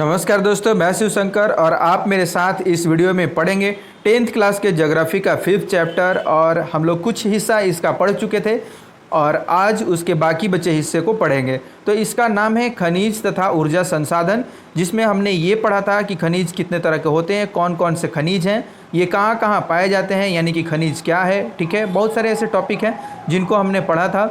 नमस्कार दोस्तों, मैं शिवशंकर और आप मेरे साथ इस वीडियो में पढ़ेंगे 10th क्लास के ज्योग्राफी का 5th चैप्टर। और हम लोग कुछ हिस्सा इसका पढ़ चुके थे और आज उसके बाकी बचे हिस्से को पढ़ेंगे। तो इसका नाम है खनिज तथा ऊर्जा संसाधन, जिसमें हमने ये पढ़ा था कि खनिज कितने तरह के होते हैं, कौन कौन से खनिज हैं, ये कहाँ कहाँ पाए जाते हैं, यानी कि खनिज क्या है। ठीक है, बहुत सारे ऐसे टॉपिक हैं जिनको हमने पढ़ा था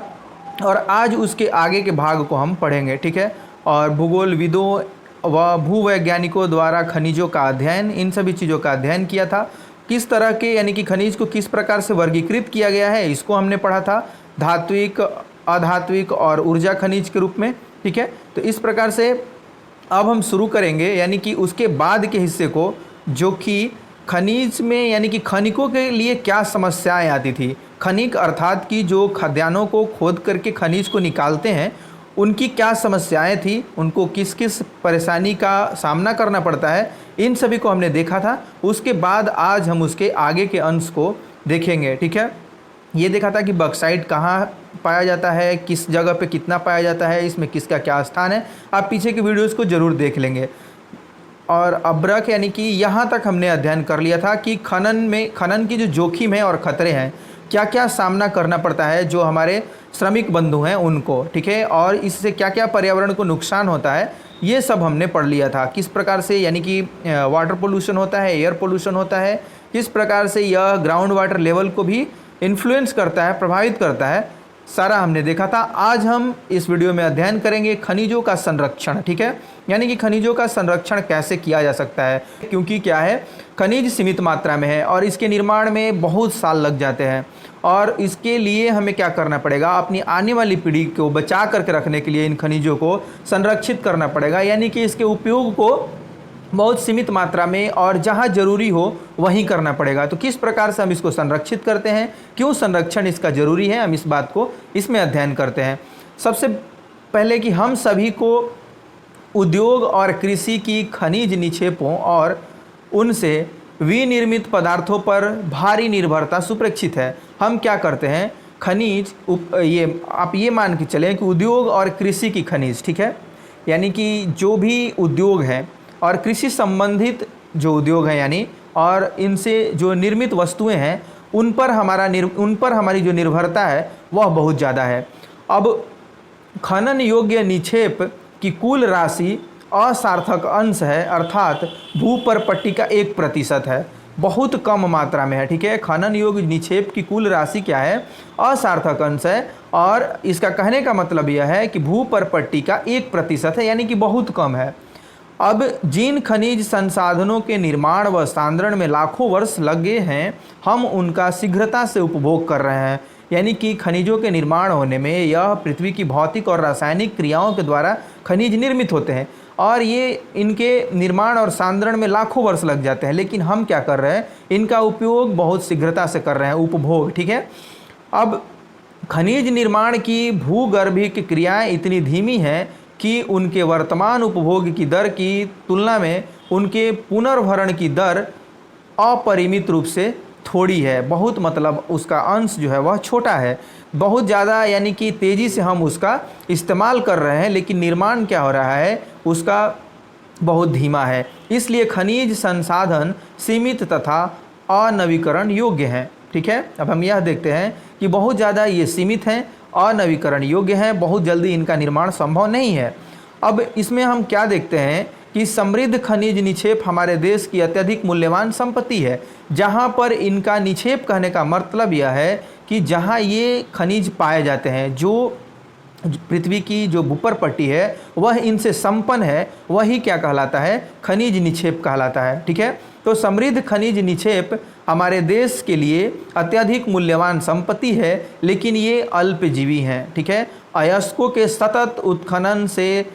और आज उसके आगे के भाग को हम पढ़ेंगे। ठीक है, और भूगोलविदों व भूवैज्ञानिकों द्वारा खनिजों का अध्ययन, इन सभी चीज़ों का अध्ययन किया था। किस तरह के यानी कि खनिज को किस प्रकार से वर्गीकृत किया गया है, इसको हमने पढ़ा था धात्विक, अधात्विक और ऊर्जा खनिज के रूप में। ठीक है, तो इस प्रकार से अब हम शुरू करेंगे यानी कि उसके बाद के हिस्से को, जो कि खनिज में यानी कि खनिकों के लिए क्या समस्याएं आती थी। खनिक अर्थात कि जो खाद्यान्नों को खोद करके खनिज को निकालते हैं, उनकी क्या समस्याएं थी, उनको किस किस परेशानी का सामना करना पड़ता है, इन सभी को हमने देखा था। उसके बाद आज हम उसके आगे के अंश को देखेंगे। ठीक है, ये देखा था कि बॉक्साइट कहाँ पाया जाता है, किस जगह पे कितना पाया जाता है, इसमें किसका क्या स्थान है। आप पीछे की वीडियोज़ को ज़रूर देख लेंगे। और अब्रक यानी कि यहाँ तक हमने अध्ययन कर लिया था कि खनन की जो जोखिम है और ख़तरे हैं, क्या क्या सामना करना पड़ता है जो हमारे श्रमिक बंधु हैं उनको। ठीक है, और इससे क्या क्या पर्यावरण को नुकसान होता है, ये सब हमने पढ़ लिया था। किस प्रकार से यानी कि वाटर पोल्यूशन होता है, एयर पोल्यूशन होता है, किस प्रकार से यह ग्राउंड वाटर लेवल को भी इन्फ्लुएंस करता है, प्रभावित करता है, सारा हमने देखा था। आज हम इस वीडियो में अध्ययन करेंगे खनिजों का संरक्षण। ठीक है, यानी कि खनिजों का संरक्षण कैसे किया जा सकता है, क्योंकि क्या है, खनिज सीमित मात्रा में है और इसके निर्माण में बहुत साल लग जाते हैं। और इसके लिए हमें क्या करना पड़ेगा, अपनी आने वाली पीढ़ी को बचा करके रखने के लिए इन खनिजों को संरक्षित करना पड़ेगा, यानी कि इसके उपयोग को बहुत सीमित मात्रा में और जहाँ जरूरी हो वहीं करना पड़ेगा। तो किस प्रकार से हम इसको संरक्षित करते हैं, क्यों संरक्षण इसका ज़रूरी है, हम इस बात को इसमें अध्ययन करते हैं। सबसे पहले कि हम सभी को उद्योग और कृषि की खनिज निक्षेपों और उनसे विनिर्मित पदार्थों पर भारी निर्भरता सुप्रक्षित है। हम क्या करते हैं, खनिज ये आप ये मान के चलें कि उद्योग और कृषि की खनिज, ठीक है, यानी कि जो भी उद्योग है और कृषि संबंधित जो उद्योग हैं यानी, और इनसे जो निर्मित वस्तुएं हैं, उन पर हमारी जो निर्भरता है वह बहुत ज़्यादा है। अब खनन योग्य निक्षेप की कुल राशि असार्थक अंश है, अर्थात भू पर पट्टी का 1% है, बहुत कम मात्रा में है। ठीक है, खनन योग्य निक्षेप की कुल राशि क्या है, असार्थक अंश है, और इसका कहने का मतलब यह है कि भू पर पट्टी का 1% है, यानी कि बहुत कम है। अब जिन खनिज संसाधनों के निर्माण व सांद्रण में लाखों वर्ष लगे हैं, हम उनका शीघ्रता से उपभोग कर रहे हैं। यानी कि खनिजों के निर्माण होने में यह पृथ्वी की भौतिक और रासायनिक क्रियाओं के द्वारा खनिज निर्मित होते हैं और ये इनके निर्माण और सांद्रण में लाखों वर्ष लग जाते हैं, लेकिन हम क्या कर रहे हैं, इनका उपयोग बहुत शीघ्रता से कर रहे हैं, उपभोग। ठीक है, अब खनिज निर्माण की भूगर्भिक क्रियाएं इतनी धीमी हैं कि उनके वर्तमान उपभोग की दर की तुलना में उनके पुनर्भरण की दर अपरिमित रूप से थोड़ी है। बहुत मतलब उसका अंश जो है वह छोटा है, बहुत ज़्यादा यानी कि तेज़ी से हम उसका इस्तेमाल कर रहे हैं, लेकिन निर्माण क्या हो रहा है उसका बहुत धीमा है। इसलिए खनिज संसाधन सीमित तथा अनवीकरण योग्य हैं। ठीक है, अब हम यह देखते हैं कि बहुत ज़्यादा ये सीमित हैं, अनवीकरण योग्य हैं, बहुत जल्दी इनका निर्माण संभव नहीं है। अब इसमें हम क्या देखते हैं कि समृद्ध खनिज निक्षेप हमारे देश की अत्यधिक मूल्यवान संपत्ति है। जहाँ पर इनका निक्षेप कहने का मतलब यह है कि जहाँ ये खनिज पाए जाते हैं, जो पृथ्वी की जो भूपर पट्टी है वह इनसे संपन्न है, वही क्या कहलाता है, खनिज निक्षेप कहलाता है। ठीक है, तो समृद्ध खनिज निक्षेप हमारे देश के लिए अत्यधिक मूल्यवान संपत्ति है, लेकिन ये अल्पजीवी हैं। ठीक है, अयस्कों के सतत उत्खनन से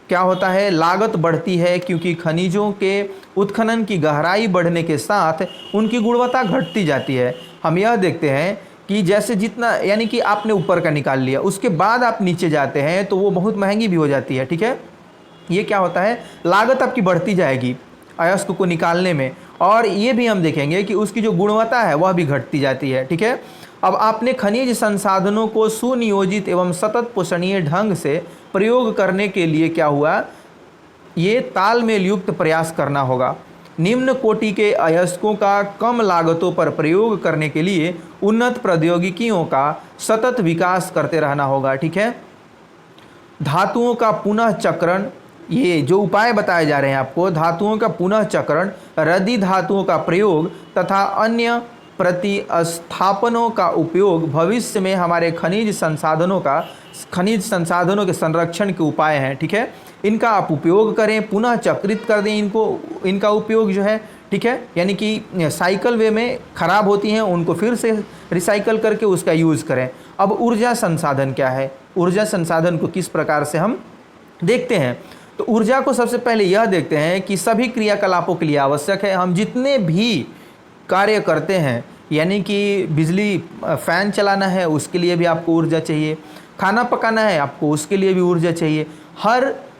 क्या होता है, लागत बढ़ती है, क्योंकि खनिजों के उत्खनन की गहराई बढ़ने के साथ उनकी गुणवत्ता घटती जाती है। हम यह देखते हैं कि जैसे जितना यानी कि आपने ऊपर का निकाल लिया, उसके बाद आप नीचे जाते हैं तो वो बहुत महंगी भी हो जाती है। ठीक है, ये क्या होता है, लागत आपकी बढ़ती जाएगी अयस्क को निकालने में, और ये भी हम देखेंगे कि उसकी जो गुणवत्ता है वह भी घटती जाती है। ठीक है, अब आपने खनिज संसाधनों को सुनियोजित एवं सतत पोषणीय ढंग से प्रयोग करने के लिए क्या हुआ, ये तालमेल युक्त प्रयास करना होगा। निम्न कोटि के अयस्कों का कम लागतों पर प्रयोग करने के लिए उन्नत प्रौद्योगिकियों का सतत विकास करते रहना होगा। ठीक है, धातुओं का पुनः चक्रण, ये जो उपाय बताए जा रहे हैं आपको, धातुओं का पुनः चक्रण, रद्दी धातुओं का प्रयोग तथा अन्य प्रतिस्थापनों का उपयोग भविष्य में हमारे खनिज संसाधनों के संरक्षण के उपाय हैं। ठीक है, इनका आप उपयोग करें, पुनः चक्रित कर दें इनका उपयोग जो है। ठीक है, यानी कि साइकिल वे में ख़राब होती हैं उनको फिर से रिसाइकल करके उसका यूज़ करें। अब ऊर्जा संसाधन क्या है, ऊर्जा संसाधन को किस प्रकार से हम देखते हैं, तो ऊर्जा को सबसे पहले यह देखते हैं कि सभी क्रियाकलापों के लिए आवश्यक है। हम जितने भी कार्य करते हैं, यानी कि बिजली फ़ैन चलाना है उसके लिए भी आपको ऊर्जा चाहिए, खाना पकाना है आपको उसके लिए भी ऊर्जा चाहिए।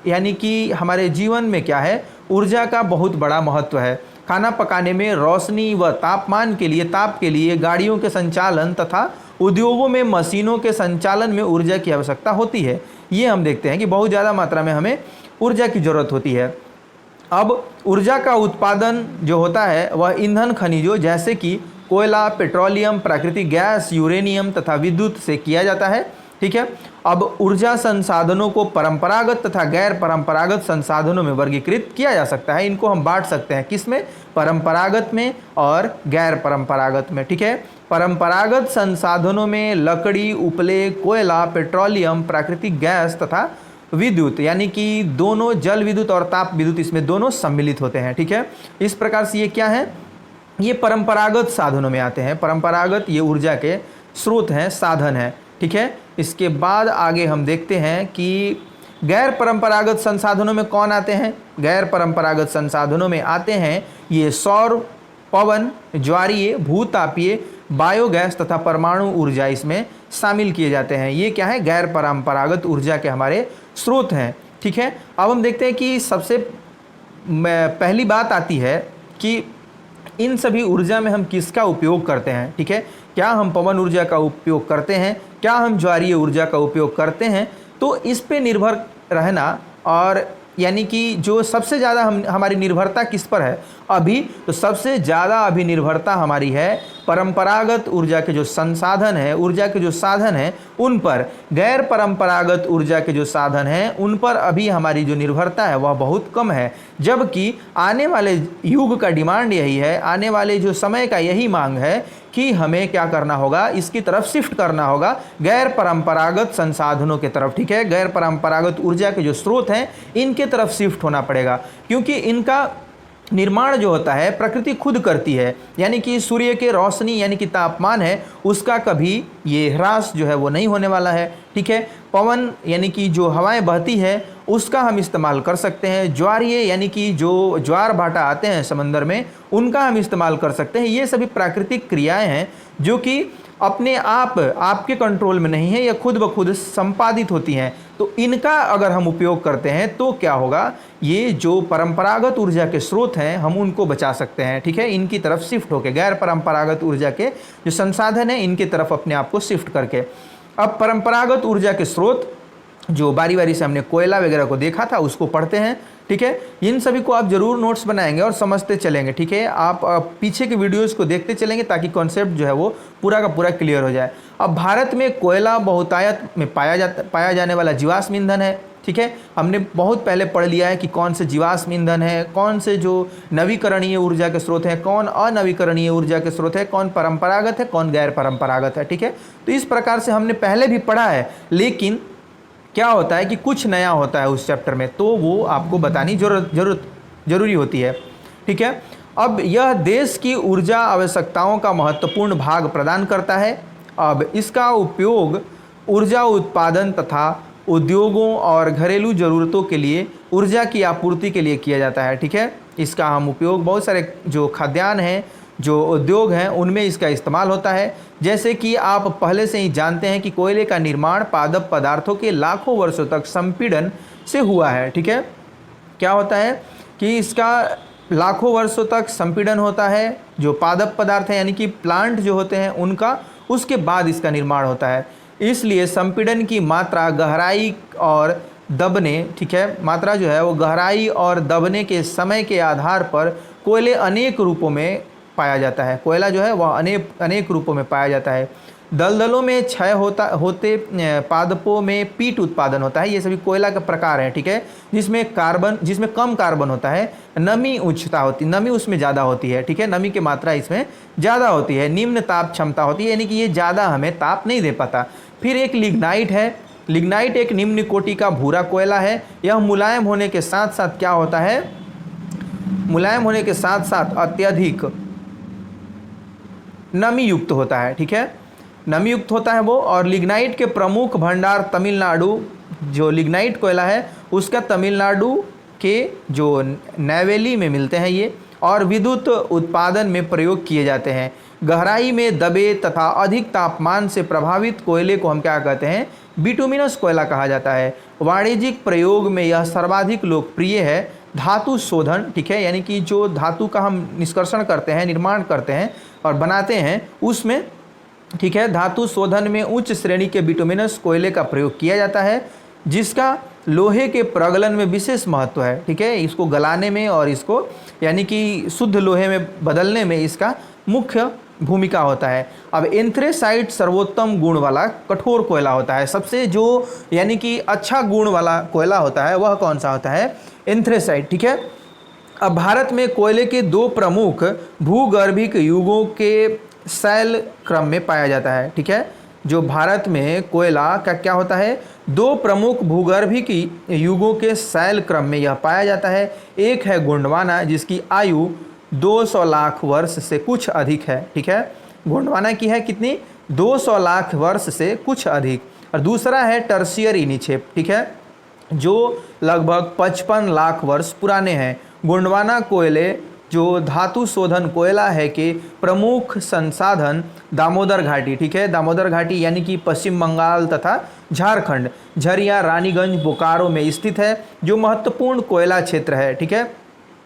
यानी कि हमारे जीवन में क्या है, ऊर्जा का बहुत बड़ा महत्व है। खाना पकाने में रोशनी व ताप के लिए गाड़ियों के संचालन तथा उद्योगों में मशीनों के संचालन में ऊर्जा की आवश्यकता होती है। ये हम देखते हैं कि बहुत ज़्यादा मात्रा में हमें ऊर्जा की ज़रूरत होती है। अब ऊर्जा का उत्पादन जो होता है वह ईंधन खनिजों जैसे कि कोयला, पेट्रोलियम, प्राकृतिक गैस, यूरेनियम तथा विद्युत से किया जाता है। ठीक है, अब ऊर्जा संसाधनों को परंपरागत तथा गैर परंपरागत संसाधनों में वर्गीकृत किया जा सकता है। इनको हम बांट सकते हैं, किसमें, परंपरागत में और गैर परंपरागत में। ठीक है, परंपरागत संसाधनों में लकड़ी, उपले, कोयला, पेट्रोलियम, प्राकृतिक गैस तथा विद्युत, यानी कि दोनों जल विद्युत और ताप विद्युत, इसमें दोनों सम्मिलित होते हैं। ठीक है, इस प्रकार से ये क्या है, ये परंपरागत साधनों में आते हैं। परंपरागत ये ऊर्जा के स्रोत हैं, साधन हैं। ठीक है, इसके बाद आगे हम देखते हैं कि गैर परंपरागत संसाधनों में कौन आते हैं। गैर परंपरागत संसाधनों में आते हैं ये सौर, पवन, ज्वारीय, भूतापीय, बायोगैस तथा परमाणु ऊर्जा इसमें शामिल किए जाते हैं। ये क्या है, गैर परंपरागत ऊर्जा के हमारे स्रोत हैं। ठीक है, अब हम देखते हैं कि सबसे पहली बात आती है कि इन सभी ऊर्जा में हम किसका उपयोग करते हैं। ठीक है, क्या हम पवन ऊर्जा का उपयोग करते हैं, क्या हम ज्वारीय ऊर्जा का उपयोग करते हैं, तो इस पे निर्भर रहना। और यानी कि जो सबसे ज़्यादा हमारी निर्भरता किस पर है अभी, तो सबसे ज़्यादा अभी निर्भरता हमारी है परंपरागत ऊर्जा के जो संसाधन है, ऊर्जा के जो साधन हैं उन पर। गैर परंपरागत ऊर्जा के जो साधन हैं उन पर अभी हमारी जो निर्भरता है वह बहुत कम है। जबकि आने वाले युग का डिमांड यही है, आने वाले जो समय का यही मांग है कि हमें क्या करना होगा, इसकी तरफ शिफ्ट करना होगा, गैर परंपरागत संसाधनों की तरफ। ठीक है, गैर परंपरागत ऊर्जा के जो स्रोत हैं इनके तरफ शिफ्ट होना पड़ेगा, क्योंकि इनका निर्माण जो होता है प्रकृति खुद करती है। यानी कि सूर्य के रोशनी यानी कि तापमान है उसका कभी ये ह्रास जो है वो नहीं होने वाला है। ठीक है, पवन यानी कि जो हवाएं बहती है उसका हम इस्तेमाल कर सकते हैं। ज्वारीय यानी कि जो ज्वार भाटा आते हैं समंदर में उनका हम इस्तेमाल कर सकते हैं। ये सभी प्राकृतिक क्रियाएं हैं जो कि अपने आप आपके कंट्रोल में नहीं है, या खुद ब खुद संपादित होती हैं। तो इनका अगर हम उपयोग करते हैं तो क्या होगा, ये जो परंपरागत ऊर्जा के स्रोत हैं हम उनको बचा सकते हैं। ठीक है, इनकी तरफ शिफ्ट होकर, गैर परंपरागत ऊर्जा के जो संसाधन हैं इनकी तरफ अपने आप को शिफ्ट करके। अब परंपरागत ऊर्जा के स्रोत जो बारी बारी से हमने कोयला वगैरह को देखा था उसको पढ़ते हैं। ठीक है, इन सभी को आप जरूर नोट्स बनाएंगे और समझते चलेंगे। ठीक है, आप पीछे के वीडियोस को देखते चलेंगे ताकि कॉन्सेप्ट जो है वो पूरा का पूरा क्लियर हो जाए। अब भारत में कोयला बहुतायत में पाया जाने वाला जीवाश्म ईंधन है। ठीक है, हमने बहुत पहले पढ़ लिया है कि कौन से जीवाश्म ईंधन है, कौन से जो नवीकरणीय ऊर्जा के स्रोत हैं, कौन अनवीकरणीय ऊर्जा के स्रोत है, कौन परंपरागत है, कौन गैर परंपरागत है। ठीक है, तो इस प्रकार से हमने पहले भी पढ़ा है, लेकिन क्या होता है कि कुछ नया होता है उस चैप्टर में, तो वो आपको बतानी जरूरी होती है। ठीक है, अब यह देश की ऊर्जा आवश्यकताओं का महत्वपूर्ण भाग प्रदान करता है। अब इसका उपयोग ऊर्जा उत्पादन तथा उद्योगों और घरेलू ज़रूरतों के लिए ऊर्जा की आपूर्ति के लिए किया जाता है। ठीक है, इसका हम उपयोग बहुत सारे जो खाद्यान्न हैं, जो उद्योग हैं उनमें इसका इस्तेमाल होता है। जैसे कि आप पहले से ही जानते हैं कि कोयले का निर्माण पादप पदार्थों के लाखों वर्षों तक संपीड़न से हुआ है। ठीक है, क्या होता है कि इसका लाखों वर्षों तक संपीड़न होता है, जो पादप पदार्थ हैं यानी कि प्लांट जो होते हैं उनका, उसके बाद इसका निर्माण होता है। इसलिए संपीड़न की मात्रा, गहराई और दबने, ठीक है, मात्रा जो है वो गहराई और दबने के समय के आधार पर कोयले अनेक रूपों में पाया जाता है। कोयला जो है वह अनेक अनेक रूपों में पाया जाता है। दलदलों में क्षय होते पादपों में पीट उत्पादन होता है। ये सभी कोयला का प्रकार है, ठीक है, जिसमें कम कार्बन होता है, नमी उच्चता होती, नमी उसमें ज़्यादा होती है, ठीक है, नमी की मात्रा इसमें ज़्यादा होती है, निम्न ताप क्षमता होती है, यानी कि ये ज़्यादा हमें ताप नहीं दे पाता। फिर एक लिग्नाइट है। लिग्नाइट एक निम्न कोटि का भूरा कोयला है। यह मुलायम होने के साथ साथ क्या होता है, मुलायम होने के साथ साथ अत्यधिक नमी युक्त होता है, ठीक है, नमी युक्त होता है वो। और लिग्नाइट के प्रमुख भंडार तमिलनाडु, जो लिग्नाइट कोयला है उसका तमिलनाडु के जो नैवेली में मिलते हैं ये, और विद्युत उत्पादन में प्रयोग किए जाते हैं। गहराई में दबे तथा अधिक तापमान से प्रभावित कोयले को हम क्या कहते हैं, बिटुमिनस कोयला कहा जाता है। वाणिज्यिक प्रयोग में यह सर्वाधिक लोकप्रिय है। धातु शोधन, ठीक है, यानी कि जो धातु का हम निष्कर्षण करते हैं, निर्माण करते हैं और बनाते हैं उसमें, ठीक है, धातु शोधन में उच्च श्रेणी के बिटुमिनस कोयले का प्रयोग किया जाता है, जिसका लोहे के प्रगलन में विशेष महत्व है, ठीक है, इसको गलाने में और इसको यानी कि शुद्ध लोहे में बदलने में इसका मुख्य भूमिका होता है। अब एंथ्रेसाइट सर्वोत्तम गुण वाला कठोर कोयला होता है। सबसे जो यानी कि अच्छा गुण वाला कोयला होता है वह कौन सा होता है, एंथ्रेसाइट, ठीक है। अब भारत में कोयले के दो प्रमुख भूगर्भिक युगों के शैल क्रम में पाया जाता है, ठीक है, जो भारत में कोयला का क्या होता है, दो प्रमुख भूगर्भिक युगों के शैल क्रम में यह पाया जाता है। एक है गोंडवाना, जिसकी आयु 200 लाख वर्ष से कुछ अधिक है, ठीक है, गोंडवाना की है कितनी, 200 लाख वर्ष से कुछ अधिक। और दूसरा है टर्शियरी निक्षेप, ठीक है, जो लगभग 55 लाख वर्ष पुराने हैं। गोंडवाना कोयले जो धातु शोधन कोयला है कि प्रमुख संसाधन दामोदर घाटी, ठीक है, दामोदर घाटी यानी कि पश्चिम बंगाल तथा झारखंड, झरिया, रानीगंज, बोकारो में स्थित है, जो महत्वपूर्ण कोयला क्षेत्र है, ठीक है।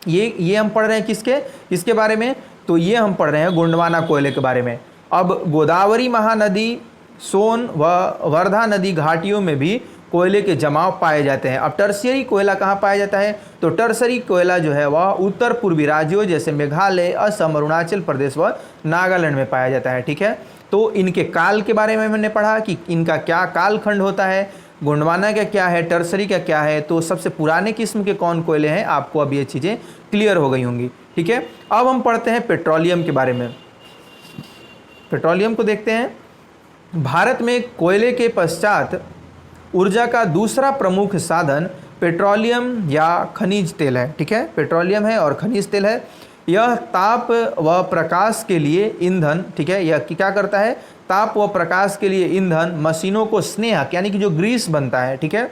ये हम पढ़ रहे हैं किसके बारे में, तो ये हम पढ़ रहे हैं गोंडवाना कोयले के बारे में। अब गोदावरी महानदी, सोन व वर्धा नदी घाटियों में भी कोयले के जमाव पाए जाते हैं। अब टर्शियरी कोयला कहाँ पाया जाता है, तो टर्शियरी कोयला जो है वह उत्तर पूर्वी राज्यों जैसे मेघालय, असम, अरुणाचल प्रदेश व नागालैंड में पाया जाता है, ठीक है। तो इनके काल के बारे में मैंने पढ़ा कि इनका क्या कालखंड होता है, गोंडवाना का क्या है, टर्शियरी का क्या है, तो सबसे पुराने किस्म के कौन कोयले हैं, आपको अब ये चीज़ें क्लियर हो गई होंगी, ठीक है। अब हम पढ़ते हैं पेट्रोलियम के बारे में। पेट्रोलियम को देखते हैं। भारत में कोयले के पश्चात ऊर्जा का दूसरा प्रमुख साधन पेट्रोलियम या खनिज तेल है, ठीक है, पेट्रोलियम है और खनिज तेल है। यह ताप व प्रकाश के लिए ईंधन, ठीक है, यह क्या करता है, ताप व प्रकाश के लिए ईंधन, मशीनों को स्नेहक यानी कि जो ग्रीस बनता है, ठीक है,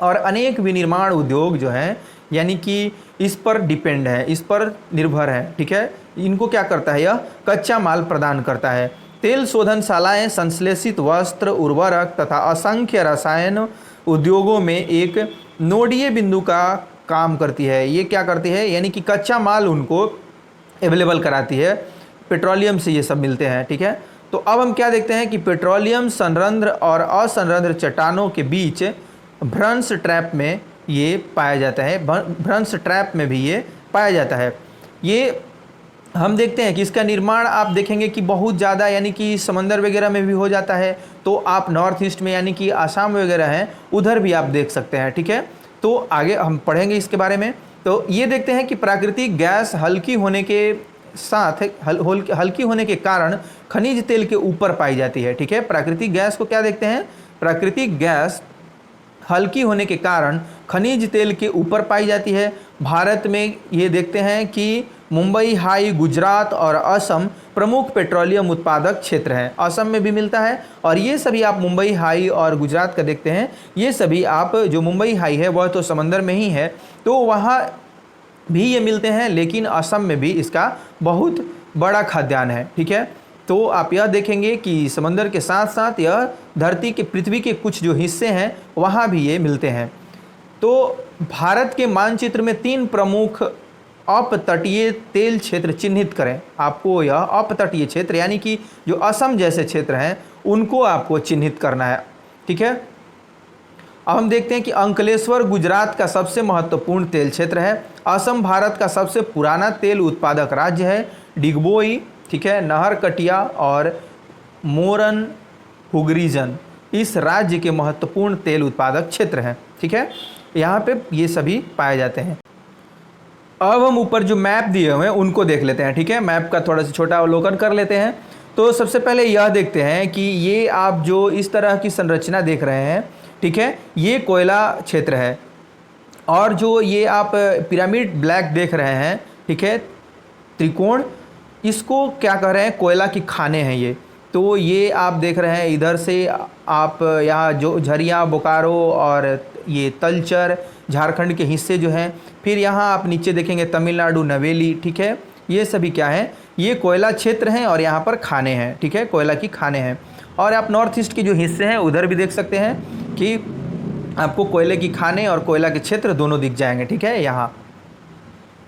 और अनेक विनिर्माण उद्योग जो हैं यानी कि इस पर डिपेंड है, इस पर निर्भर है, ठीक है, इनको क्या करता है, यह कच्चा माल प्रदान करता है। तेल शोधनशालाएँ संश्लेषित वस्त्र, उर्वरक तथा असंख्य रसायन उद्योगों में एक नोडीय बिंदु का काम करती है। ये क्या करती है, यानी कि कच्चा माल उनको अवेलेबल कराती है, पेट्रोलियम से ये सब मिलते हैं, ठीक है। तो अब हम क्या देखते हैं कि पेट्रोलियम संरंध्र और असंरंध्र चट्टानों के बीच भ्रंश ट्रैप में ये पाया जाता है, भ्रंश ट्रैप में भी ये पाया जाता है। ये हम देखते हैं कि इसका निर्माण आप देखेंगे कि बहुत ज़्यादा यानी कि समंदर वगैरह में भी हो जाता है, तो आप नॉर्थ ईस्ट में यानी कि आसाम वगैरह हैं उधर भी आप देख सकते हैं, ठीक है। तो आगे हम पढ़ेंगे इसके बारे में। तो ये देखते हैं कि प्राकृतिक गैस हल्की होने के साथ हल्की होने के कारण खनिज तेल के ऊपर पाई जाती है, ठीक है। प्राकृतिक गैस को क्या देखते हैं, प्राकृतिक गैस हल्की होने के कारण खनिज तेल के ऊपर पाई जाती है। भारत में ये देखते हैं कि मुंबई हाई, गुजरात और असम प्रमुख पेट्रोलियम उत्पादक क्षेत्र हैं, असम में भी मिलता है। और ये सभी आप मुंबई हाई और गुजरात का देखते हैं, ये सभी आप जो मुंबई हाई है वह तो समंदर में ही है, तो वहाँ भी ये मिलते हैं, लेकिन असम में भी इसका बहुत बड़ा खाद्यान्न है, ठीक है। तो आप यह देखेंगे कि समंदर के साथ साथ यह धरती के, पृथ्वी के कुछ जो हिस्से हैं वहाँ भी ये मिलते हैं। तो भारत के मानचित्र में 3 प्रमुख अपतटीय तेल क्षेत्र चिन्हित करें। आपको यह अपतटीय क्षेत्र यानी कि जो असम जैसे क्षेत्र हैं उनको आपको चिन्हित करना है, ठीक है। अब हम देखते हैं कि अंकलेश्वर गुजरात का सबसे महत्वपूर्ण तेल क्षेत्र है। असम भारत का सबसे पुराना तेल उत्पादक राज्य है। डिगबोई, ठीक है, नहरकटिया और मोरन हुगरीजन इस राज्य के महत्वपूर्ण तेल उत्पादक क्षेत्र हैं। ठीक है, यहाँ पे ये सभी पाए जाते हैं। अब हम ऊपर जो मैप दिए हुए हैं उनको देख लेते हैं। ठीक है, मैप का थोड़ा सा छोटा अवलोकन कर लेते हैं। तो सबसे पहले यह देखते हैं कि ये आप जो इस तरह की संरचना देख रहे हैं, ठीक है, ये कोयला क्षेत्र है। और जो ये आप पिरामिड ब्लैक देख रहे हैं, ठीक है, त्रिकोण, इसको क्या कह रहे हैं, कोयला की खाने हैं ये। तो ये आप देख रहे हैं इधर से आप यहाँ जो झरिया, बोकारो और ये तलचर, झारखंड के हिस्से जो हैं, फिर यहाँ आप नीचे देखेंगे तमिलनाडु, नवेली, ठीक है, ये सभी क्या है, ये कोयला क्षेत्र हैं और यहाँ पर खाने हैं। ठीक है, कोयला की खाने हैं। और आप नॉर्थ ईस्ट के जो हिस्से हैं उधर भी देख सकते हैं कि आपको कोयले की खाने और कोयला के क्षेत्र दोनों दिख जाएंगे। ठीक है, यहाँ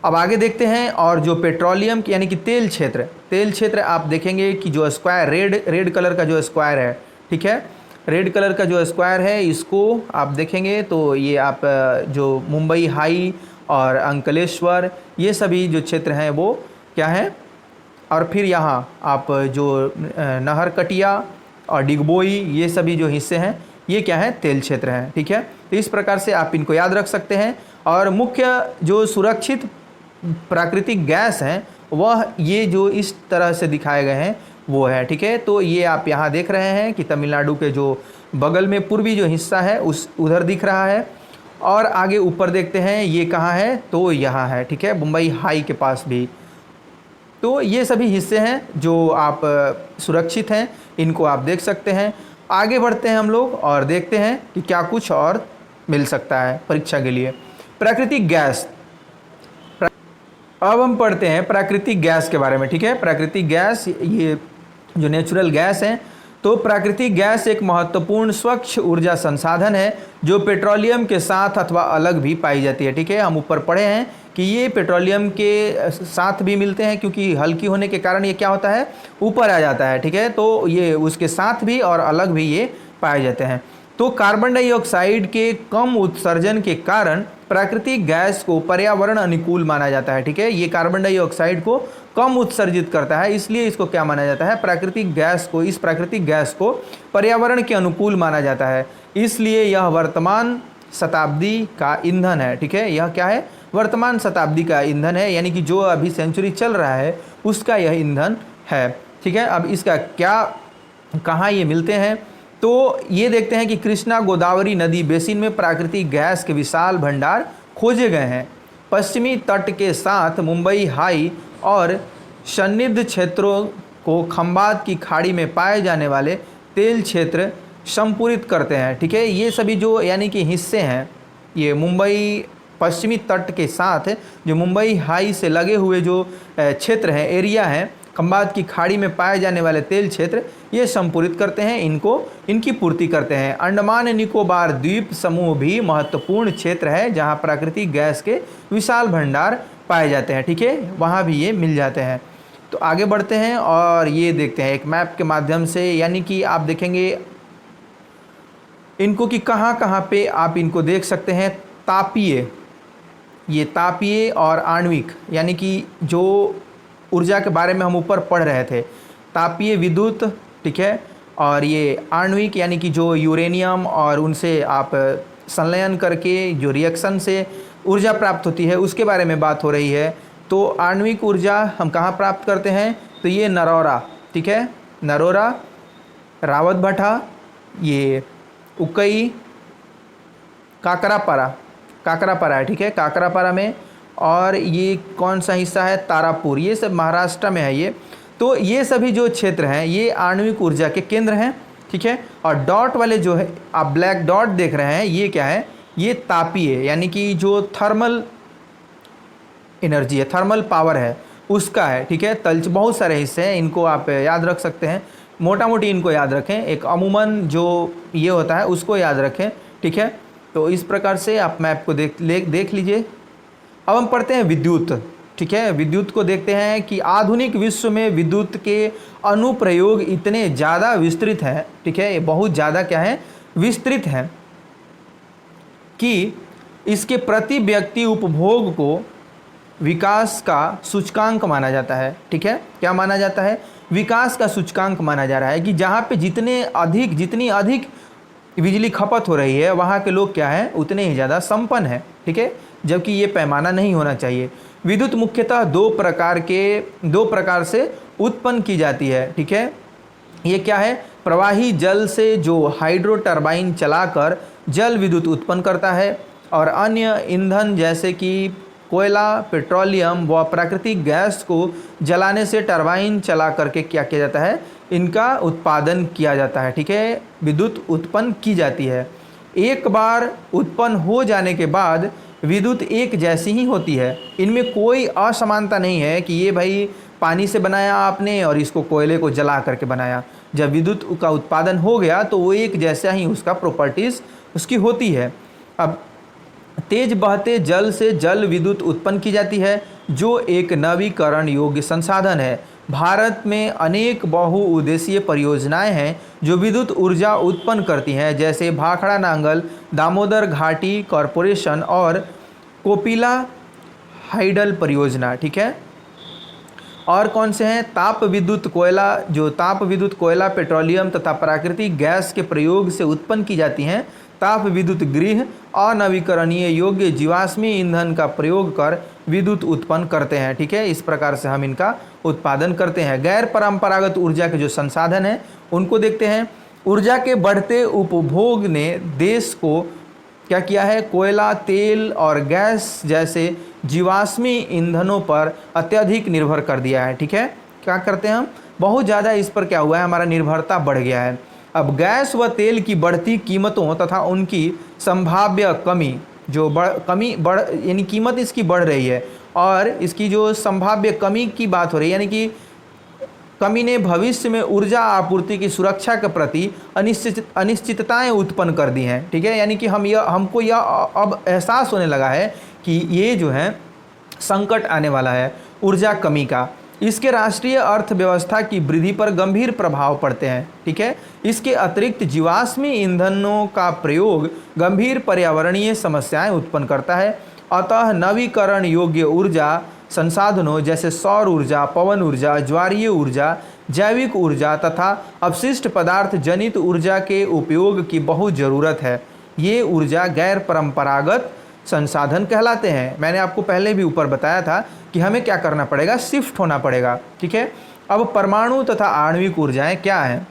अब आगे देखते हैं। और जो पेट्रोलियम यानी कि तेल क्षेत्र आप देखेंगे कि जो स्क्वायर रेड कलर का जो स्क्वायर है, ठीक है, रेड कलर का जो स्क्वायर है, इसको आप देखेंगे तो ये आप जो मुंबई हाई और अंकलेश्वर, ये सभी जो क्षेत्र हैं वो क्या हैं। और फिर यहाँ आप जो नहरकटिया और डिगबोई, ये सभी जो हिस्से हैं, ये क्या है, तेल क्षेत्र हैं। ठीक है, तो इस प्रकार से आप इनको याद रख सकते हैं। और मुख्य जो सुरक्षित प्राकृतिक गैस हैं वह ये जो इस तरह से दिखाए गए हैं वो है। ठीक है, तो ये आप यहाँ देख रहे हैं कि तमिलनाडु के जो बगल में पूर्वी जो हिस्सा है उस उधर दिख रहा है। और आगे ऊपर देखते हैं ये कहाँ है, तो यहाँ है। ठीक है, मुंबई हाई के पास भी। तो ये सभी हिस्से हैं जो आप सुरक्षित हैं, इनको आप देख सकते हैं। आगे बढ़ते हैं हम लोग और देखते हैं कि क्या कुछ और मिल सकता है परीक्षा के लिए। प्राकृतिक गैस, अब हम पढ़ते हैं प्राकृतिक गैस के बारे में। ठीक है, प्राकृतिक गैस, ये जो नेचुरल गैस है, तो प्राकृतिक गैस एक महत्वपूर्ण स्वच्छ ऊर्जा संसाधन है जो पेट्रोलियम के साथ अथवा अलग भी पाई जाती है। ठीक है, हम ऊपर पढ़े हैं कि ये पेट्रोलियम के साथ भी मिलते हैं क्योंकि हल्की होने के कारण ये क्या होता है, ऊपर आ जाता है। ठीक है, तो ये उसके साथ भी और अलग भी ये पाए जाते हैं। तो कार्बन डाइऑक्साइड के कम उत्सर्जन के कारण प्राकृतिक गैस को पर्यावरण अनुकूल माना जाता है। ठीक है, ये कार्बन डाइऑक्साइड को कम उत्सर्जित करता है, इसलिए इसको क्या माना जाता है, प्राकृतिक गैस को, इस प्राकृतिक गैस को पर्यावरण के अनुकूल माना जाता है। इसलिए यह वर्तमान शताब्दी का ईंधन है। ठीक है, यह क्या है, वर्तमान शताब्दी का ईंधन है, यानी कि जो अभी सेंचुरी चल रहा है उसका यह ईंधन है। ठीक है, अब इसका क्या, कहाँ ये मिलते हैं, तो ये देखते हैं कि कृष्णा गोदावरी नदी बेसिन में प्राकृतिक गैस के विशाल भंडार खोजे गए हैं। पश्चिमी तट के साथ मुंबई हाई और सन्निध क्षेत्रों को खंबात की खाड़ी में पाए जाने वाले तेल क्षेत्र संपूरित करते हैं। ठीक है, ये सभी जो यानी कि हिस्से हैं, ये मुंबई पश्चिमी तट के साथ जो मुंबई हाई से लगे हुए जो क्षेत्र हैं, एरिया हैं, खंबात की खाड़ी में पाए जाने वाले तेल क्षेत्र, ये संपूरित करते हैं, इनकी पूर्ति करते हैं। अंडमान निकोबार द्वीप समूह भी महत्वपूर्ण क्षेत्र है जहां प्राकृतिक गैस के विशाल भंडार पाए जाते हैं। ठीक है, वहां भी ये मिल जाते हैं। तो आगे बढ़ते हैं और ये देखते हैं एक मैप के माध्यम से, यानी कि आप देखेंगे इनको कि कहाँ कहाँ पे आप इनको देख सकते हैं। तापीय, ये तापीय और आणविक, यानी कि जो ऊर्जा के बारे में हम ऊपर पढ़ रहे थे, तापीय विद्युत, ठीक है, और ये आणविक यानी कि जो यूरेनियम और उनसे आप संलयन करके जो रिएक्शन से ऊर्जा प्राप्त होती है उसके बारे में बात हो रही है। तो आणविक ऊर्जा हम कहाँ प्राप्त करते हैं, तो ये नरौरा, ठीक है, नरौरा, रावतभट्टा, ये उकई, काकरापारा है। ठीक है, काकरापारा में, और ये कौन सा हिस्सा है, तारापुर, ये सब महाराष्ट्र में है ये। तो ये सभी जो क्षेत्र हैं ये आणविक ऊर्जा के केंद्र हैं। ठीक है, और डॉट वाले जो है आप ब्लैक डॉट देख रहे हैं, ये क्या है, ये तापीय यानी कि जो थर्मल एनर्जी है, थर्मल पावर है उसका है। ठीक है, तल्च बहुत सारे हिस्से हैं, इनको आप याद रख सकते हैं, मोटा मोटी इनको याद रखें। एक अमूमन जो ये होता है उसको याद रखें। ठीक है, तो इस प्रकार से आप मैप को देख लीजिए। अब हम पढ़ते हैं विद्युत। ठीक है, विद्युत को देखते हैं कि आधुनिक विश्व में विद्युत के अनुप्रयोग इतने ज़्यादा विस्तृत हैं। ठीक है, ये बहुत ज़्यादा क्या है, विस्तृत हैं। कि इसके प्रति व्यक्ति उपभोग को विकास का सूचकांक माना जाता है। ठीक है, क्या माना जाता है? विकास का सूचकांक माना जा रहा है कि जहाँ पे जितनी अधिक बिजली खपत हो रही है वहाँ के लोग क्या है, उतने ही ज़्यादा संपन्न है। ठीक है, जबकि ये पैमाना नहीं होना चाहिए। विद्युत मुख्यतः दो प्रकार से उत्पन्न की जाती है। ठीक है, ये क्या है? प्रवाही जल से जो हाइड्रो टरबाइन चलाकर जल विद्युत उत्पन्न करता है, और अन्य ईंधन जैसे कि कोयला, पेट्रोलियम व प्राकृतिक गैस को जलाने से टरबाइन चला करके क्या किया जाता है, इनका उत्पादन किया जाता है। ठीक है, विद्युत उत्पन्न की जाती है। एक बार उत्पन्न हो जाने के बाद विद्युत एक जैसी ही होती है, इनमें कोई असमानता नहीं है कि ये भाई पानी से बनाया आपने और इसको कोयले को जला करके बनाया। जब विद्युत का उत्पादन हो गया तो वो एक जैसा ही उसका प्रॉपर्टीज़ उसकी होती है। अब तेज बहते जल से जल विद्युत उत्पन्न की जाती है, जो एक नवीकरण योग्य संसाधन है। भारत में अनेक बहुउद्देशीय परियोजनाएं हैं जो विद्युत ऊर्जा उत्पन्न करती हैं, जैसे भाखड़ा नांगल, दामोदर घाटी कॉरपोरेशन और कोपिला हाइडल परियोजना। ठीक है, और कौन से हैं? ताप विद्युत कोयला, पेट्रोलियम तथा प्राकृतिक गैस के प्रयोग से उत्पन्न की जाती हैं। ताप विद्युत गृह अनवीकरणीय योग्य जीवाश्मी ईंधन का प्रयोग कर विद्युत उत्पन्न करते हैं। ठीक है, इस प्रकार से हम इनका उत्पादन करते हैं। गैर परंपरागत ऊर्जा के जो संसाधन हैं उनको देखते हैं। ऊर्जा के बढ़ते उपभोग ने देश को क्या किया है? कोयला, तेल और गैस जैसे जीवाश्मी ईंधनों पर अत्यधिक निर्भर कर दिया है। ठीक है, क्या करते हैं हम? बहुत ज़्यादा इस पर क्या हुआ है, हमारा निर्भरता बढ़ गया है। अब गैस व तेल की बढ़ती कीमतों तथा उनकी संभाव्य कमी यानी कीमत इसकी बढ़ रही है, और इसकी जो संभाव्य कमी की बात हो रही है, यानी कि कमी ने भविष्य में ऊर्जा आपूर्ति की सुरक्षा के प्रति अनिश्चितताएं उत्पन्न कर दी हैं। ठीक है, यानी कि हमको यह अब एहसास होने लगा है कि ये जो है संकट आने वाला है ऊर्जा कमी का। इसके राष्ट्रीय अर्थव्यवस्था की वृद्धि पर गंभीर प्रभाव पड़ते हैं। ठीक है, इसके अतिरिक्त जीवाश्मी ईंधनों का प्रयोग गंभीर पर्यावरणीय समस्याएं उत्पन्न करता है। अतः नवीकरण योग्य ऊर्जा संसाधनों जैसे सौर ऊर्जा, पवन ऊर्जा, ज्वारीय ऊर्जा, जैविक ऊर्जा तथा अपशिष्ट पदार्थ जनित ऊर्जा के उपयोग की बहुत ज़रूरत है। ये ऊर्जा गैर परंपरागत संसाधन कहलाते हैं। मैंने आपको पहले भी ऊपर बताया था कि हमें क्या करना पड़ेगा, शिफ्ट होना पड़ेगा। ठीक है, अब परमाणु तथा आणविक ऊर्जाएं क्या हैं?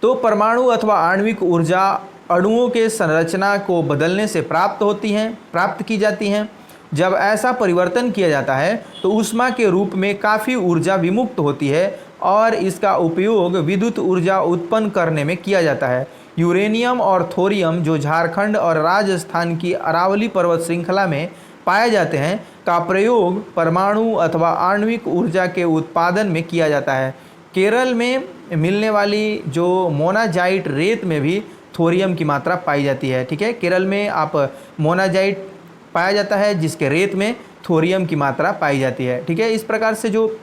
तो परमाणु अथवा आणविक ऊर्जा अणुओं के संरचना को बदलने से प्राप्त की जाती हैं। जब ऐसा परिवर्तन किया जाता है तो ऊष्मा के रूप में काफ़ी ऊर्जा विमुक्त होती है और इसका उपयोग विद्युत ऊर्जा उत्पन्न करने में किया जाता है। यूरेनियम और थोरियम जो झारखंड और राजस्थान की अरावली पर्वत श्रृंखला में पाए जाते हैं का प्रयोग परमाणु अथवा आणविक ऊर्जा के उत्पादन में किया जाता है। केरल में मिलने वाली जो मोनाजाइट रेत में भी थोरियम की मात्रा पाई जाती है। ठीक है, केरल में आप मोनाजाइट पाया जाता है जिसके रेत में थोरियम की मात्रा पाई जाती है। ठीक है, इस प्रकार से जो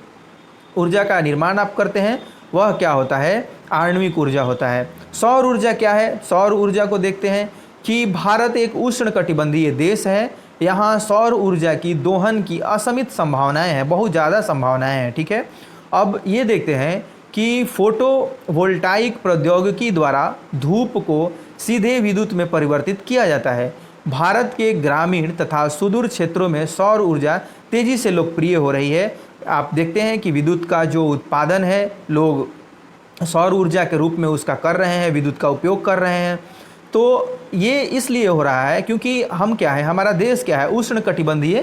ऊर्जा का निर्माण आप करते हैं वह क्या होता है? आणविक ऊर्जा होता है। सौर ऊर्जा क्या है? सौर ऊर्जा को देखते हैं कि भारत एक उष्णकटिबंधीय देश है। यहाँ सौर ऊर्जा की दोहन की असीमित संभावनाएं हैं, बहुत ज़्यादा संभावनाएं हैं। ठीक है, अब ये देखते हैं कि फोटोवोल्टाइक प्रौद्योगिकी द्वारा धूप को सीधे विद्युत में परिवर्तित किया जाता है। भारत के ग्रामीण तथा सुदूर क्षेत्रों में सौर ऊर्जा तेज़ी से लोकप्रिय हो रही है। आप देखते हैं कि विद्युत का जो उत्पादन है लोग सौर ऊर्जा के रूप में उसका कर रहे हैं, विद्युत का उपयोग कर रहे हैं। तो ये इसलिए हो रहा है क्योंकि हम क्या है, हमारा देश क्या है, उष्णकटिबंधीय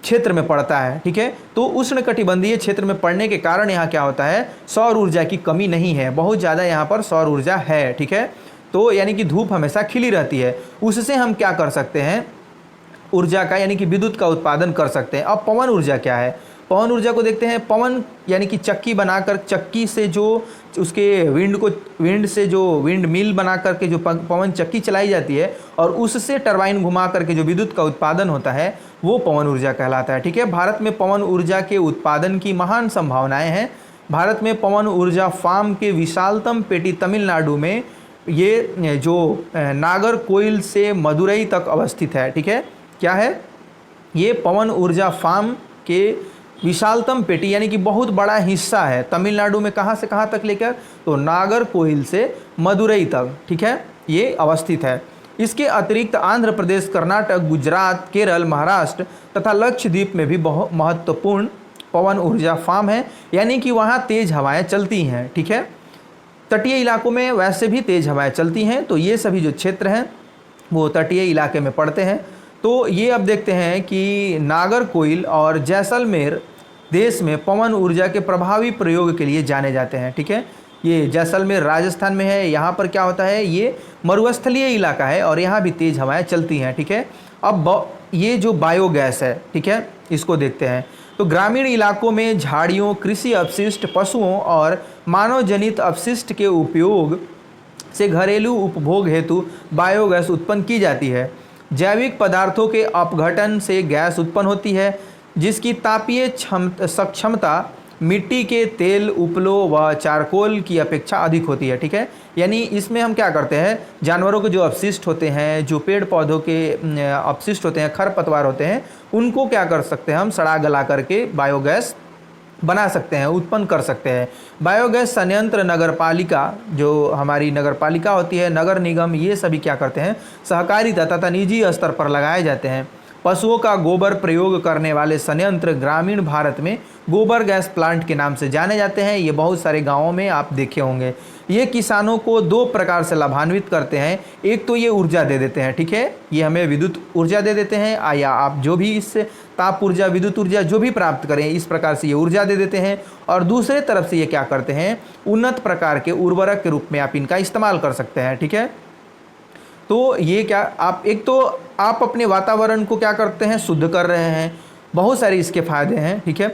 क्षेत्र में पड़ता है। ठीक है, तो उष्णकटिबंधीय क्षेत्र में पड़ने के कारण यहाँ क्या होता है, सौर ऊर्जा की कमी नहीं है, बहुत ज़्यादा यहाँ पर सौर ऊर्जा है। ठीक है, तो यानी कि धूप हमेशा खिली रहती है, उससे हम क्या कर सकते हैं, ऊर्जा का यानी कि विद्युत का उत्पादन कर सकते हैं। अब पवन ऊर्जा क्या है? पवन ऊर्जा को देखते हैं। पवन यानी कि चक्की बनाकर, चक्की से जो उसके विंड से जो विंड मिल बना करके जो पवन चक्की चलाई जाती है और उससे टरबाइन घुमा करके जो विद्युत का उत्पादन होता है वो पवन ऊर्जा कहलाता है। ठीक है, भारत में पवन ऊर्जा के उत्पादन की महान संभावनाएं हैं। भारत में पवन ऊर्जा फार्म के विशालतम पेटी तमिलनाडु में ये जो नागरकोइल से मदुरई तक अवस्थित है, ठीक है। क्या है ये? पवन ऊर्जा फार्म के विशालतम पेटी यानी कि बहुत बड़ा हिस्सा है तमिलनाडु में। कहाँ से कहाँ तक लेकर? तो नागरकोइल से मदुरई तक, ठीक है, ये अवस्थित है। इसके अतिरिक्त आंध्र प्रदेश, कर्नाटक, गुजरात, केरल, महाराष्ट्र तथा लक्षद्वीप में भी बहुत महत्वपूर्ण पवन ऊर्जा फार्म है, यानी कि वहाँ तेज़ हवाएं चलती हैं, ठीक है। तटीय इलाकों में वैसे भी तेज़ हवाएं चलती हैं, तो ये सभी जो क्षेत्र हैं वो तटीय इलाके में पड़ते हैं। तो ये अब देखते हैं कि नागरकोइल और जैसलमेर देश में पवन ऊर्जा के प्रभावी प्रयोग के लिए जाने जाते हैं, ठीक है। ये जैसलमेर राजस्थान में है। यहाँ पर क्या होता है, ये मरुस्थलीय इलाका है और यहाँ भी तेज़ हवाएं चलती हैं, ठीक है। अब ये जो बायोगैस है, ठीक है, इसको देखते हैं। तो ग्रामीण इलाकों में झाड़ियों, कृषि अपशिष्ट, पशुओं और मानव जनित अपशिष्ट के उपयोग से घरेलू उपभोग हेतु बायोगैस उत्पन्न की जाती है। जैविक पदार्थों के अपघटन से गैस उत्पन्न होती है, जिसकी तापीय सक्षमता मिट्टी के तेल, उपलों व चारकोल की अपेक्षा अधिक होती है, ठीक है। यानी इसमें हम क्या करते हैं, जानवरों के जो अपशिष्ट होते हैं, जो पेड़ पौधों के अपशिष्ट होते हैं, खरपतवार होते हैं, उनको क्या कर सकते हैं, हम सड़ा गला करके बायोगैस बना सकते हैं, उत्पन्न कर सकते हैं। बायोगैस संयंत्र नगरपालिका, जो हमारी नगरपालिका होती है, नगर निगम, ये सभी क्या करते हैं, सहकारी तथा निजी स्तर पर लगाए जाते हैं। पशुओं का गोबर प्रयोग करने वाले संयंत्र ग्रामीण भारत में गोबर गैस प्लांट के नाम से जाने जाते हैं। ये बहुत सारे गांवों में आप देखे होंगे। ये किसानों को दो प्रकार से लाभान्वित करते हैं। एक तो ये ऊर्जा दे देते हैं, ठीक है, ये हमें विद्युत ऊर्जा दे देते हैं, या आप जो भी इससे ताप ऊर्जा, विद्युत ऊर्जा जो भी प्राप्त करें, इस प्रकार से ये ऊर्जा दे देते हैं। और दूसरे तरफ से ये क्या करते हैं, उन्नत प्रकार के उर्वरक के रूप में आप इनका इस्तेमाल कर सकते हैं, ठीक है। तो ये क्या, आप एक तो आप अपने वातावरण को क्या करते हैं, शुद्ध कर रहे हैं, बहुत सारे इसके फायदे हैं, ठीक है।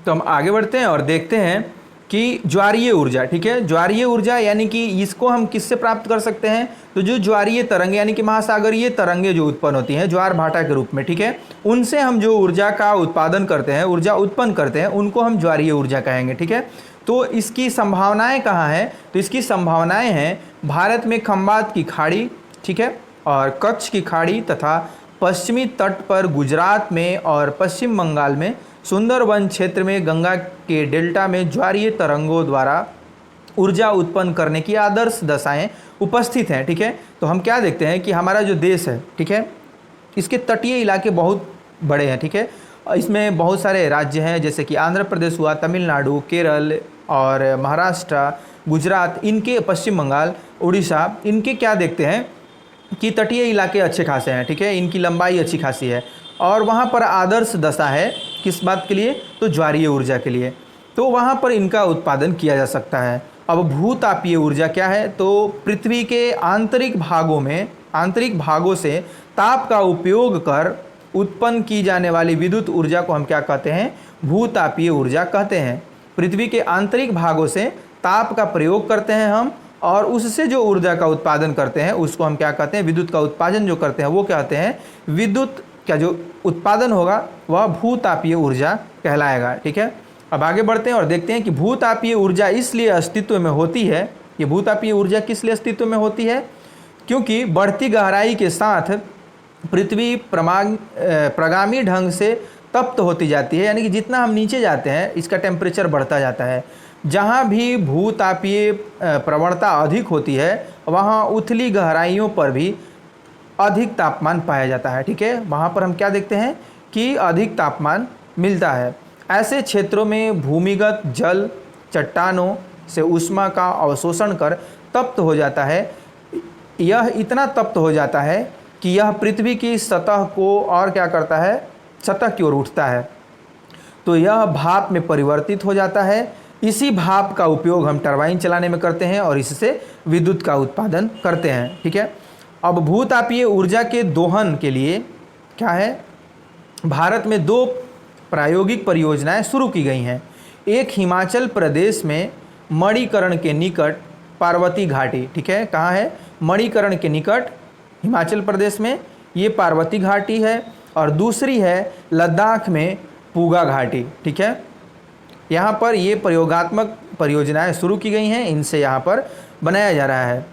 तो हम आगे बढ़ते हैं और देखते हैं कि ज्वारीय ऊर्जा, ठीक है। ज्वारीय ऊर्जा यानी कि इसको हम किससे प्राप्त कर सकते हैं, तो जो ज्वारीय तरंग यानी कि महासागरीय तरंगें जो उत्पन्न होती हैं ज्वार भाटा के रूप में, ठीक है, उनसे हम जो ऊर्जा का उत्पादन करते हैं, ऊर्जा उत्पन्न करते हैं, उनको हम ज्वारीय ऊर्जा कहेंगे, ठीक है। तो इसकी संभावनाएं कहाँ हैं, तो इसकी संभावनाएं हैं भारत में खंबात की खाड़ी, ठीक है, और कच्छ की खाड़ी तथा पश्चिमी तट पर गुजरात में और पश्चिम बंगाल में सुंदरवन क्षेत्र में गंगा के डेल्टा में ज्वारीय तरंगों द्वारा ऊर्जा उत्पन्न करने की आदर्श दशाएं उपस्थित हैं, ठीक है। तो हम क्या देखते हैं कि हमारा जो देश है, ठीक है, इसके तटीय इलाके बहुत बड़े हैं, ठीक है। इसमें बहुत सारे राज्य हैं, जैसे कि आंध्र प्रदेश हुआ, तमिलनाडु, केरल और महाराष्ट्र, गुजरात, इनके पश्चिम बंगाल, उड़ीसा, इनके क्या देखते हैं कि तटीय इलाके अच्छे खासे हैं, ठीक है, इनकी लंबाई अच्छी खासी है और वहाँ पर आदर्श दशा है किस बात के लिए, तो ज्वारीय ऊर्जा के लिए। तो वहाँ पर इनका उत्पादन किया जा सकता है। अब भूतापीय ऊर्जा क्या है, तो पृथ्वी के आंतरिक भागों से ताप का उपयोग कर उत्पन्न की जाने वाली विद्युत ऊर्जा को हम क्या कहते हैं, भूतापीय ऊर्जा कहते हैं। पृथ्वी के आंतरिक भागों से ताप का प्रयोग करते हैं हम, और उससे जो ऊर्जा का उत्पादन करते हैं उसको हम क्या कहते हैं, विद्युत का उत्पादन जो करते हैं वो कहते हैं, विद्युत का जो उत्पादन होगा वह भूतापीय ऊर्जा कहलाएगा, ठीक है। अब आगे बढ़ते हैं और देखते हैं कि भूतापीय ऊर्जा इसलिए अस्तित्व में होती है, ये भूतापीय ऊर्जा किस लिए अस्तित्व में होती है, क्योंकि बढ़ती गहराई के साथ पृथ्वी प्रगामी ढंग से तप्त होती जाती है, यानी कि जितना हम नीचे जाते हैं इसका टेम्परेचर बढ़ता जाता है। जहाँ भी भूतापीय प्रवणता अधिक होती है वहाँ उथली गहराइयों पर भी अधिक तापमान पाया जाता है, ठीक है। वहाँ पर हम क्या देखते हैं कि अधिक तापमान मिलता है। ऐसे क्षेत्रों में भूमिगत जल चट्टानों से ऊष्मा का अवशोषण कर तप्त हो जाता है। यह इतना तप्त हो जाता है कि यह पृथ्वी की सतह को और क्या करता है, सतह की ओर उठता है, तो यह भाप में परिवर्तित हो जाता है। इसी भाप का उपयोग हम टरबाइन चलाने में करते हैं और इससे विद्युत का उत्पादन करते हैं, ठीक है। अब भूतापीय ऊर्जा के दोहन के लिए क्या है, भारत में दो प्रायोगिक परियोजनाएं शुरू की गई हैं। एक हिमाचल प्रदेश में मणिकर्ण के निकट पार्वती घाटी, ठीक है, कहाँ है, मणिकर्ण के निकट हिमाचल प्रदेश में ये पार्वती घाटी है, और दूसरी है लद्दाख में पूगा घाटी, ठीक है। यहाँ पर ये प्रयोगात्मक परियोजनाएं शुरू की गई हैं, इनसे यहाँ पर बनाया जा रहा है।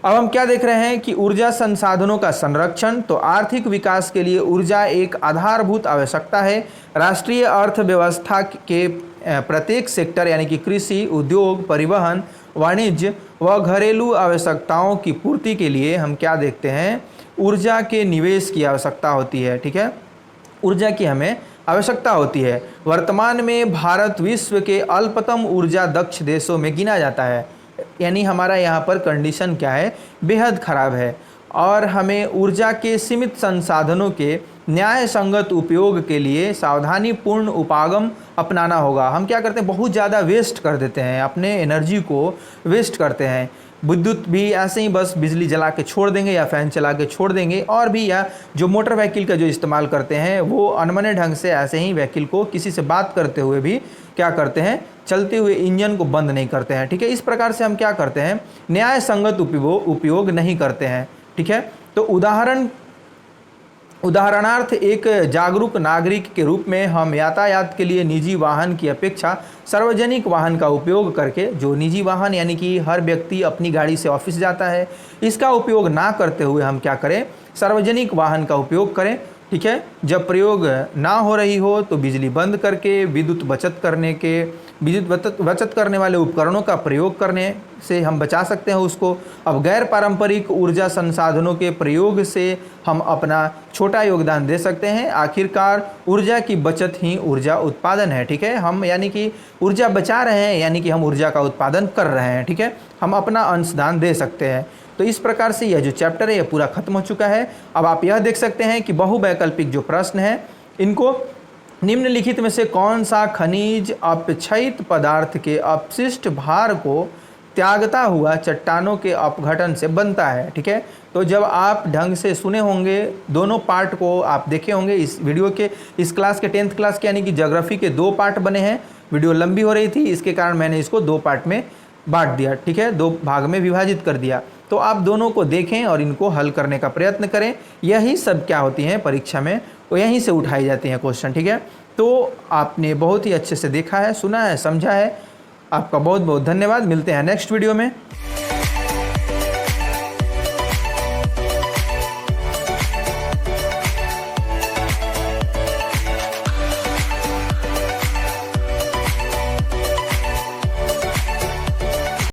अब हम क्या देख रहे हैं कि ऊर्जा संसाधनों का संरक्षण। तो आर्थिक विकास के लिए ऊर्जा एक आधारभूत आवश्यकता है। राष्ट्रीय अर्थव्यवस्था के प्रत्येक सेक्टर यानी कि कृषि, उद्योग, परिवहन, वाणिज्य व घरेलू आवश्यकताओं की पूर्ति के लिए हम क्या देखते हैं, ऊर्जा के निवेश की आवश्यकता होती है। ठीक है, ऊर्जा की हमें आवश्यकता होती है। वर्तमान में भारत विश्व के अल्पतम ऊर्जा दक्ष देशों में गिना जाता है, यानी हमारा यहाँ पर कंडीशन क्या है, बेहद ख़राब है। और हमें ऊर्जा के सीमित संसाधनों के न्याय संगत उपयोग के लिए सावधानीपूर्ण उपागम अपनाना होगा। हम क्या करते हैं, बहुत ज़्यादा वेस्ट कर देते हैं, अपने एनर्जी को वेस्ट करते हैं। विद्युत भी ऐसे ही बस बिजली जला के छोड़ देंगे या फ़ैन चला के छोड़ देंगे, और भी या जो मोटर व्हीकल का जो इस्तेमाल करते हैं वो अनमने ढंग से ऐसे ही व्हीकल को किसी से बात करते हुए भी क्या करते हैं, चलते हुए इंजन को बंद नहीं करते हैं। ठीक है, इस प्रकार से हम क्या करते हैं, न्याय संगत उपयोग नहीं करते हैं। ठीक है, तो उदाहरणार्थ एक जागरूक नागरिक के रूप में हम यातायात के लिए निजी वाहन की अपेक्षा सार्वजनिक वाहन का उपयोग करके, जो निजी वाहन यानी कि हर व्यक्ति अपनी गाड़ी से ऑफिस जाता है, इसका उपयोग ना करते हुए हम क्या करें, सार्वजनिक वाहन का उपयोग करें। ठीक है, जब प्रयोग ना हो रही हो तो बिजली बंद करके विद्युत बचत करने वाले उपकरणों का प्रयोग करने से हम बचा सकते हैं उसको। अब गैर पारंपरिक ऊर्जा संसाधनों के प्रयोग से हम अपना छोटा योगदान दे सकते हैं। आखिरकार ऊर्जा की बचत ही ऊर्जा उत्पादन है। ठीक है, हम यानी कि ऊर्जा बचा रहे हैं, यानी कि हम ऊर्जा का उत्पादन कर रहे हैं। ठीक है, हम अपना अंशदान दे सकते हैं। तो इस प्रकार से यह जो चैप्टर है यह पूरा खत्म हो चुका है। अब आप यह देख सकते हैं कि बहुवैकल्पिक जो प्रश्न है, इनको निम्नलिखित में से कौन सा खनिज अपक्षयित पदार्थ के अपशिष्ट भार को त्यागता हुआ चट्टानों के अपघटन से बनता है। ठीक है, तो जब आप ढंग से सुने होंगे, दोनों पार्ट को आप देखे होंगे इस वीडियो के, इस क्लास के 10th क्लास के यानी कि ज्योग्राफी के 2 पार्ट बने हैं। वीडियो लंबी हो रही थी, इसके कारण मैंने इसको 2 पार्ट में बांट दिया। ठीक है, 2 भाग में विभाजित कर दिया। तो आप दोनों को देखें और इनको हल करने का प्रयत्न करें। यही सब क्या होती हैं परीक्षा में, वो यहीं से उठाई जाती हैं क्वेश्चन। ठीक है, तो आपने बहुत ही अच्छे से देखा है, सुना है, समझा है। आपका बहुत बहुत धन्यवाद। मिलते हैं नेक्स्ट वीडियो में।